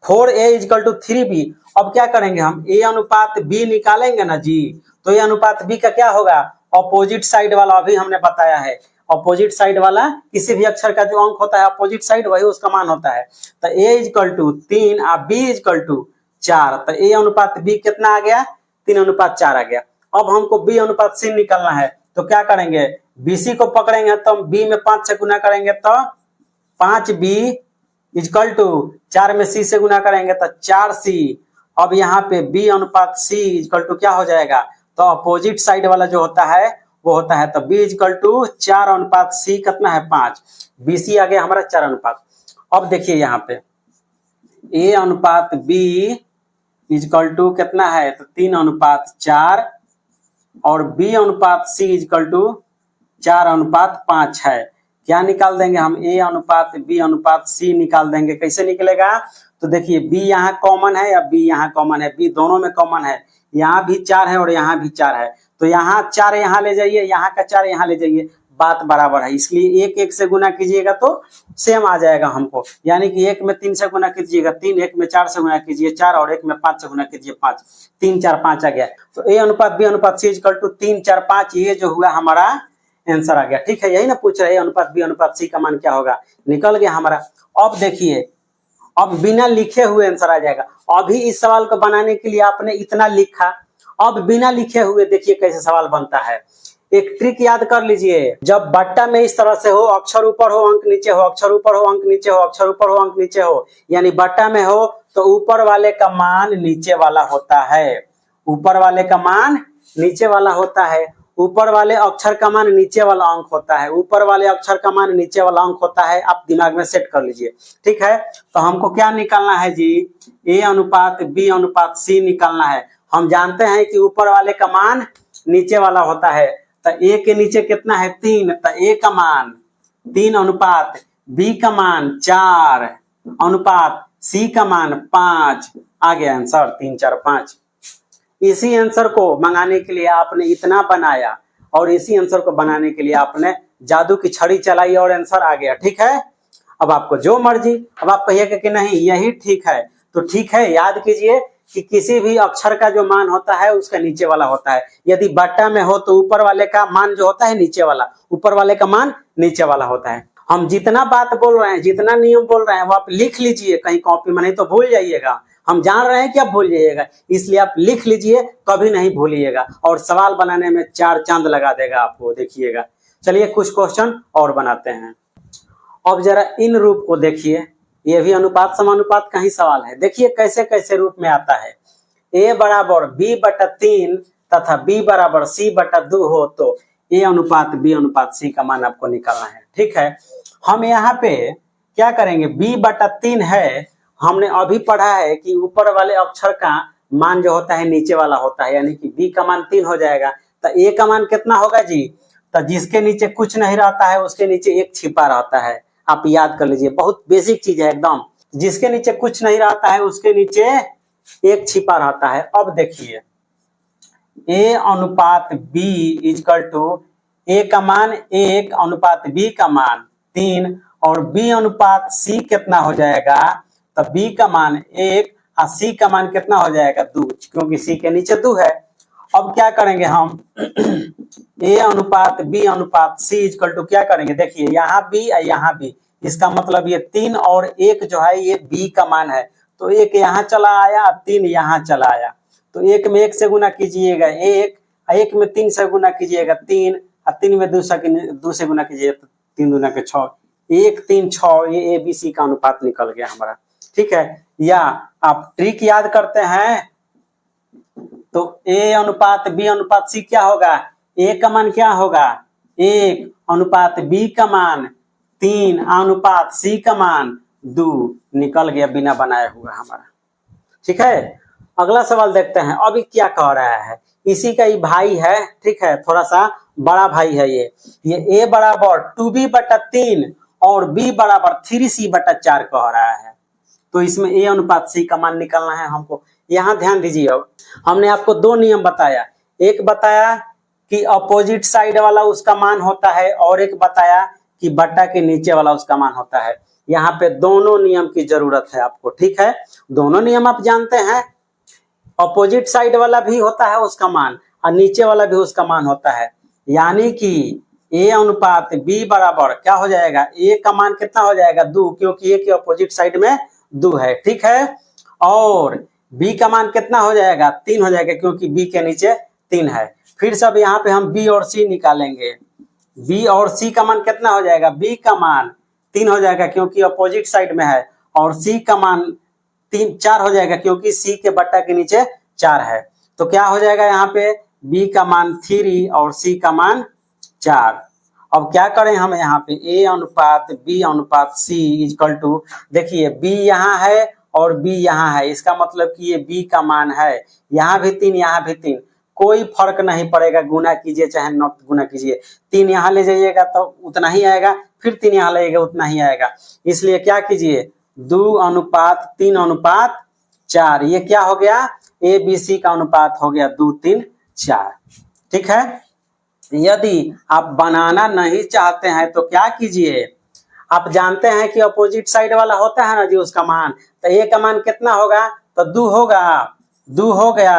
4A इक्वल टू 3B। अब क्या करेंगे हम, A अनुपात B निकालेंगे ना जी, तो A अनुपात B का क्या होगा, अपोजिट साइड वाला अभी हमने बताया है। अपोजिट साइड वाला किसी भी अक्षर का जो अंक होता है अपोजिट साइड, वही उसका मान होता है। तो A इक्वल टू 3 और B इक्वल टू 4, तो A अनुपात B कितना आ गया, 3:4 आ गया। अब हमको B अनुपात C निकालना है, तो क्या करेंगे, BC को पकड़ेंगे तो B में 5 से गुना करेंगे तो 5B इक्वल टू 4 में C से गुना करेंगे तो 4C। अब यहाँ पे B अनुपात C इक्वल टू क्या हो जाएगा, तो अपोजिट साइड वाला जो होता है वो होता है, तो B इक्वल टू 4 अनुपात C कितना है 5, BC आ गया हमारा 4 अनुपात। अब देखिए यहाँ पे A अनुपात B इक्वल टू कितना है तो 3:4 और B अनुपात C इक्वल टू 4:5 है। क्या निकाल देंगे हम, A अनुपात B अनुपात C निकाल देंगे। कैसे निकलेगा, तो देखिए B यहाँ कॉमन है या B यहाँ कॉमन है, B दोनों में कॉमन है, यहाँ भी 4 है और यहाँ भी 4 है, तो यहाँ 4 यहाँ ले जाइए, यहाँ का 4 यहाँ ले जाइए, बात बराबर है। इसलिए 1 1 से गुना कीजिएगा तो सेम आ जाएगा हमको, यानी कि 1 में 3 से गुना कीजिएगा 3, 1 में 4 से गुना कीजिए 4 और 1 में 5 से गुना कीजिए 5, 3 4 5 आ गया। तो A अनुपात B अनुपात C इक्वल टू 3 4 5, ये जो हुआ हमारा आंसर आ गया। ठीक है, यही ना पूछ रहे, A अनुपात B अनुपात C का मान क्या होगा, निकल गया हमारा। अब देखिए, अब बिना लिखे हुए आंसर आ जाएगा। अभी इस सवाल को बनाने के लिए आपने इतना लिखा, अब बिना लिखे हुए देखिए कैसे सवाल बनता है। एक ट्रिक याद कर लीजिए, जब बट्टा में इस तरह से हो, अक्षर ऊपर हो अंक नीचे हो, अक्षर ऊपर हो अंक नीचे हो, अक्षर ऊपर हो अंक नीचे हो, यानी बट्टा में हो तो ऊपर वाले का मान नीचे वाला होता है, ऊपर वाले का मान नीचे वाला होता है, ऊपर वाले अक्षर का मान नीचे वाला अंक होता है, ऊपर वाले अक्षर का मान नीचे वाला अंक होता है। आप दिमाग में सेट कर लीजिए। ठीक है, तो हमको क्या निकालना है जी, A अनुपात B अनुपात C निकालना है। हम जानते हैं कि ऊपर वाले का मान नीचे वाला होता है, तो A के नीचे कितना है 3, तो A का मान 3 अनुपात B का मान 4 अनुपात C का मान 5, आ गया आंसर 3 4 5। इसी आंसर को मंगाने के लिए आपने इतना बनाया और इसी आंसर को बनाने के लिए आपने जादू की छड़ी चलाई और आंसर आ गया। ठीक है, अब आपको जो मर्जी, अब आप कहिएगा कि नहीं यही ठीक है, तो ठीक है, याद कीजिए कि किसी भी अक्षर का जो मान होता है उसका नीचे वाला होता है। यदि बट्टा में हो तो ऊपर वाले का मान जो होता है नीचे वाला, ऊपर वाले का मान नीचे वाला होता है। हम जितना बात बोल रहे हैं, जितना नियम बोल रहे हैं वो आप लिख लीजिए कहीं कॉपी में, नहीं तो भूल जाइएगा। हम जान रहे हैं कि आप भूल जाइएगा, इसलिए आप लिख लीजिए, कभी नहीं भूलिएगा। और सवाल बनाने में 4 चांद लगा देगा आपको, देखिएगा। चलिए कुछ क्वेश्चन और बनाते हैं। अब जरा इन रूप को देखिए, ये भी अनुपात समानुपात का ही सवाल है। देखिए कैसे कैसे रूप में आता है। a बराबर b/3 तथा b बराबर c/2 हो तो a अनुपात b अनुपात c का मान आपको निकालना है। ठीक है, हम यहाँ पे क्या करेंगे, b/3 है, हमने अभी पढ़ा है कि ऊपर वाले अक्षर का मान जो होता है नीचे वाला होता है, यानी कि b का मान 3 हो जाएगा। तो a का मान कितना होगा जी, तो जिसके नीचे कुछ नहीं रहता है उसके नीचे एक छिपा रहता है। आप याद कर लीजिए, बहुत बेसिक चीज है एकदम। जिसके नीचे कुछ नहीं रहता है उसके नीचे एक छिपा रहता है। अब देखिए a अनुपात b इजकल टू a का मान 1 अनुपात b का मान 3 और b अनुपात c कितना हो जाएगा, तो b का मान 1 और c का मान कितना हो जाएगा 2, क्योंकि c के नीचे 2 है। अब क्या करेंगे हम a अनुपात b अनुपात c इजकल टू क्या करेंगे, देखिए यहाँ b और यहाँ b, इसका मतलब ये 3 और 1 जो है ये b का मान है, तो 1 यहाँ चला आया, 3 यहाँ चला आया, तो 1 में 1 से गुना कीजिएगा 1, 1 में 3 से गुना कीजिएगा 3, और 3 में 2 से गुना कीजिएगा तो 3 दूना के 6, 1 3 6, ये ABC का अनुपात निकल गया हमारा। ठीक है, या आप ट्रिक याद करते हैं तो a अनुपात b अनुपात c क्या होगा, a का मान क्या होगा 1 अनुपात b का मान 3 अनुपात c का मान 2 निकल गया बिना बनाए हुआ हमारा। ठीक है, अगला सवाल देखते हैं। अभी क्या कह रहा है, इसी का ही भाई है, ठीक है, थोड़ा सा बड़ा भाई है ये a बराबर 2b/3 और b बराबर 3c/4 कह रहा है। तो इसमें a अनुपात c का मान निकालना है हमको। यहाँ ध्यान दीजिए, अब हमने आपको 2 नियम बताया, एक बताया कि अपोजिट साइड वाला उसका मान होता है और एक बताया कि बट्टा के नीचे वाला उसका मान होता है। यहाँ पे दोनों नियम की जरूरत है आपको। ठीक है, दोनों नियम आप जानते हैं, अपोजिट साइड वाला भी होता है उसका मान और नीचे वाला भी उसका मान होता है, यानी कि a अनुपात b बराबर क्या हो जाएगा, a का मान कितना हो जाएगा 2, क्योंकि a के अपोजिट साइड में 2 है। ठीक है, और b का मान कितना हो जाएगा 3 हो जाएगा, क्योंकि b के नीचे 3 है। फिर सब यहाँ पे हम b और c निकालेंगे, b और c का मान कितना हो जाएगा, b का मान 3 हो जाएगा क्योंकि अपोजिट साइड में है, और c का मान 4 हो जाएगा क्योंकि c के बट्टा के नीचे 4 है। तो क्या हो जाएगा यहाँ पे b का मान 3 और c का मान 4। अब क्या करें हम यहाँ पे a अनुपात b अनुपात c इजकल टू, देखिए b यहाँ है और b यहाँ है, इसका मतलब कि ये b का मान है, यहाँ भी 3 यहाँ भी 3, कोई फर्क नहीं पड़ेगा, गुना कीजिए चाहे न गुना कीजिए, 3 यहाँ ले जाइएगा तो उतना ही आएगा, फिर 3 यहाँ लगेगा उतना ही आएगा। इसलिए क्या कीजिए 2 अनुपात 3 अनुपात 4, ये क्या हो गया ABC का अनुपात हो गया 2 3 4। ठीक है, यदि आप बनाना नहीं चाहते हैं तो क्या कीजिए, आप जानते हैं कि अपोजिट साइड वाला होता है ना जी उसका मान, तो a का मान कितना होगा, तो 2 होगा, 2 हो गया,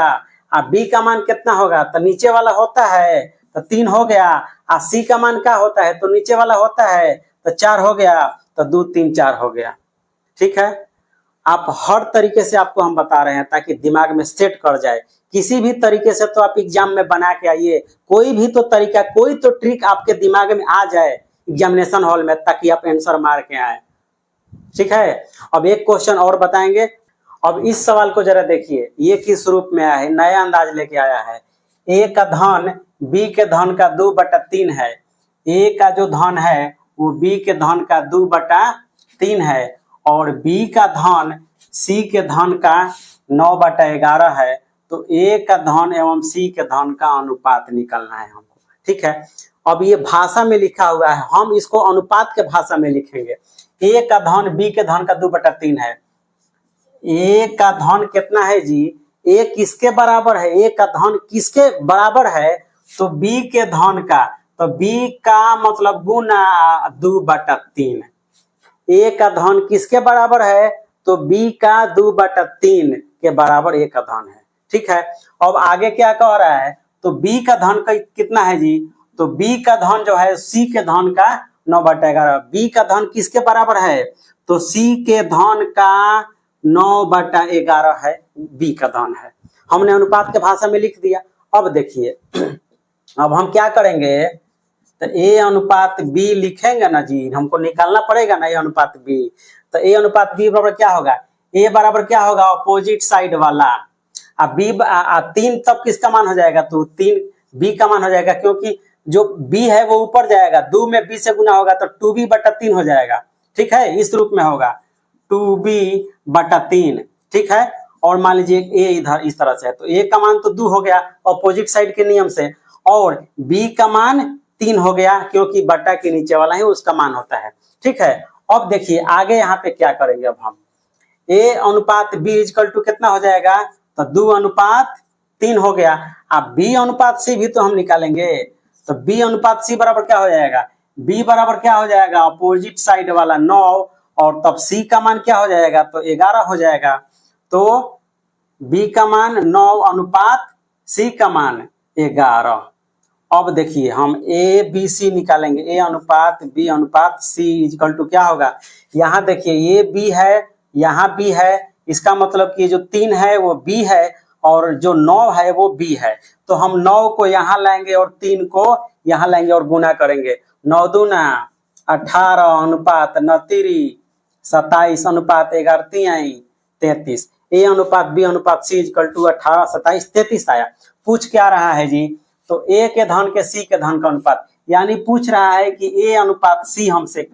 और b का मान कितना होगा, तो नीचे वाला होता है तो 3 हो गया, और c का मान क्या होता है, तो नीचे वाला होता है तो 4 हो गया, तो 2 3 4 हो गया। ठीक है, आप हर तरीके से आपको हम बता रहे हैं ताकि दिमाग में सेट कर जाए, किसी भी तरीके से तो आप एग्जाम में बना के आइए, कोई भी तो तरीका, कोई तो ट्रिक आपके दिमाग में आ जाए एग्जामिनेशन हॉल में, ताकि आप आंसर मार के आए। ठीक है, अब एक क्वेश्चन और बताएंगे। अब इस सवाल को जरा देखिए, ये किस रूप में आया है, नया अंदाज लेके आया है। a का धन b के धन का 2/3 है, a का जो धन है वो b के धन का 2/3 है, और b का धन c के धन का 9/11 है। तो a का धन एवं c के धन का अनुपात निकालना है हमको। ठीक है, अब ये भाषा में लिखा हुआ है, हम इसको अनुपात के भाषा में लिखेंगे। a का धन b के धन का 2/3 है, a का धन कितना है जी, a किसके बराबर है, a का धन किसके बराबर है, तो b के धन का, तो b का मतलब गुना 2/3, a का धन किसके बराबर है, तो b का 2/3 के बराबर a का धन है। ठीक है, अब आगे क्या कह रहा है, तो b का धन का कितना है जी, तो b का धन जो है c के धन का 9/11, b का धन किसके बराबर है, तो c के धन का 9/11 है, बी का धन है। हमने अनुपात के भाषा में लिख दिया। अब देखिए अब हम क्या करेंगे, तो ए अनुपात बी लिखेंगे ना जी, हमको निकालना पड़ेगा ना ए अनुपात बी। तो ए अनुपात बी बराबर क्या होगा, ए बराबर क्या होगा, अपोजिट साइड वाला। अब बी 3 तब किसका मान हो जाएगा, तो 3 बी का मान हो जाएगा, क्योंकि जो बी है वो ऊपर जाएगा, 2 में बी से गुना होगा तो 2b/3 हो जाएगा। ठीक है, इस रूप में होगा 2b/3। ठीक है, और मान लीजिए ए इधर इस तरह से है, तो ए का मान तो 2 हो गया अपोजिट साइड के नियम से, और बी का मान 3 हो गया, क्योंकि बटा के नीचे वाला ही उसका मान होता है। ठीक है, अब देखिए आगे यहाँ पे क्या करेंगे, अब हम ए अनुपात बी इक्वल टू कितना हो जाएगा, तो 2:3 हो गया। अब बी अनुपात सी भी तो हम निकालेंगे, तो बी अनुपात सी बराबर क्या हो जाएगा, बी बराबर क्या हो जाएगा, अपोजिट साइड वाला 9, और तब सी का मान क्या हो जाएगा, तो 11 हो जाएगा। तो बी का मान 9:सी का मान 11। अब देखिए हम ए बी सी निकालेंगे, ए अनुपात बी अनुपात सी इक्वल टू क्या होगा, यहाँ देखिए ये बी है, यहाँ बी है, इसका मतलब कि जो 3 है वो बी है, और जो 9 है वो बी है। तो हम 9 को यहाँ लाएंगे और 3 को यहाँ लाएंगे और गुना करेंगे। 9 दूना 18 अनुपात 9 तिरी 27 अनुपात 11 तिहाई 33। ए अनुपात बी अनुपात सी इक्वल टू 18 27 33 आया। पूछ क्या रहा है जी, तो ए के धन के सी के धन का अनुपात, यानी पूछ रहा है कि ए अनुपात सी हमसे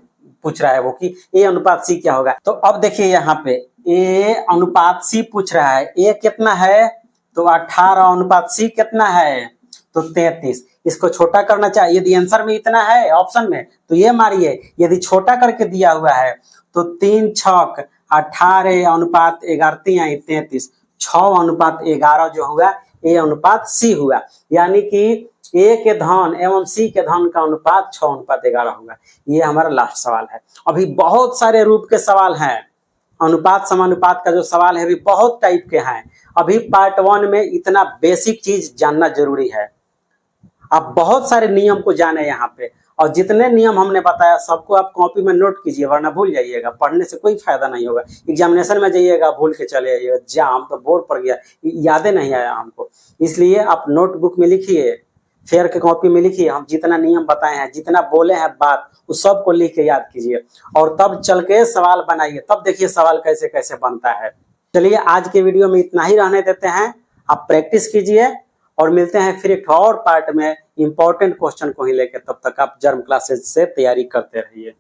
पूछ रहा है वो कि ए अनुपात सी क्या होगा। तो अब देखिए यहाँ पे ए अनुपात सी पूछ रहा है, ए कितना है, तो 18 अनुपात सी कितना है, तो 33। इसको छोटा करना चाहिए, यदि आंसर में इतना है ऑप्शन में तो ये मारिए, यदि छोटा करके दिया हुआ है तो 3 छक 18 अनुपात 11 तिहाई 33, 6 अनुपात 11 जो हुआ ए अनुपात सी हुआ, यानी कि ए के धन एवं सी के धन का अनुपात 6 अनुपात 11 होगा। ये हमारा लास्ट सवाल है। अभी बहुत सारे रूप के सवाल हैं, अनुपात समानुपात का जो सवाल है अभी बहुत टाइप के हैं। अभी पार्ट 1 में इतना बेसिक चीज जानना जरूरी है। आप बहुत सारे नियम को जाने यहाँ पे, और जितने नियम हमने बताया सबको आप कॉपी में नोट कीजिए, वरना भूल जाइएगा, पढ़ने से कोई फायदा नहीं होगा। एग्जामिनेशन में जाइएगा भूल के चले आइएगा, जाम तो बोर पड़ गया, यादें नहीं आया हमको। इसलिए आप नोटबुक में लिखिए, फेयर के कॉपी में लिखिए, हम जितना नियम बताए हैं, जितना बोले हैं बात, उस सब को लिख के याद कीजिए, और तब चल के सवाल बनाइए, तब देखिए सवाल कैसे कैसे बनता है। चलिए आज के वीडियो में इतना ही रहने देते हैं, आप प्रैक्टिस कीजिए, और मिलते हैं फिर एक और पार्ट में इंपॉर्टेंट क्वेश्चन को ही लेकर। तब तक आप जर्म क्लासेज से तैयारी करते रहिए।